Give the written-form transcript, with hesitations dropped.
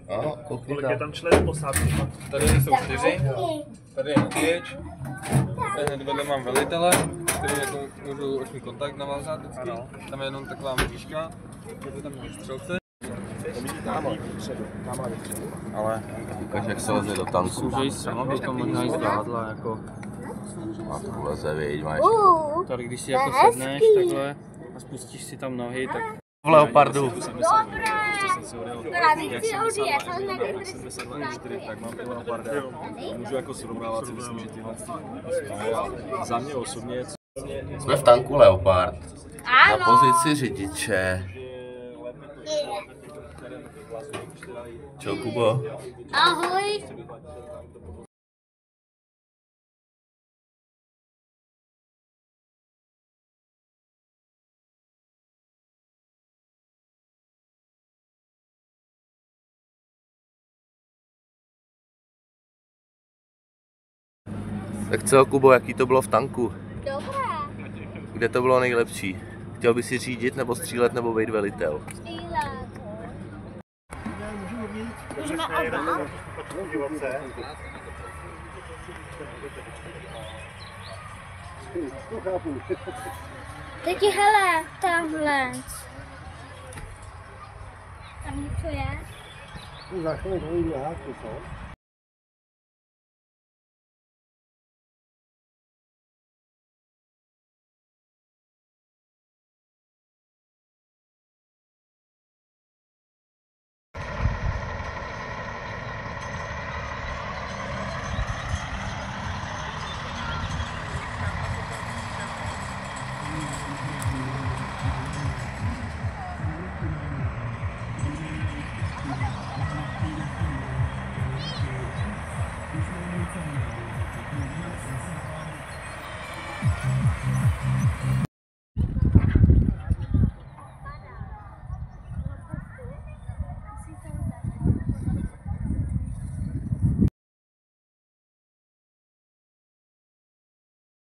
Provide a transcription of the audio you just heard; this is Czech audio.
Ano, kolik je tam členů posádky? Tady jsou 4, tady je nosič, tady hned vedle mám velitele, který jako můžu oční kontakt navázat vždycky. Tam je jenom taková mřížka, tady tam je střelce. Ale ukáž, jak se leze do tanku. Můžeš sama, bych to možná i zvládla, jako. A to leze, viď, máš. Tady když si jako sedneš takhle a spustíš si tam nohy, tak... V leopardu. Tak mám i leoparda. Můžu jako srovnávat si, myslím, že tyhle za mě osobně. Jsme v tanku Leopard. Na pozici řidiče. Čau, Kubo. Ahoj. Tak co, Kubo, jaký to bylo v tanku? Dobré. Kde to bylo nejlepší? Chtěl bys si řídit, nebo střílet, nebo být velitel? Střílet. Můžeme oba? Taky hele, tamhle. Tam něco je? Za chvíli dojde, co?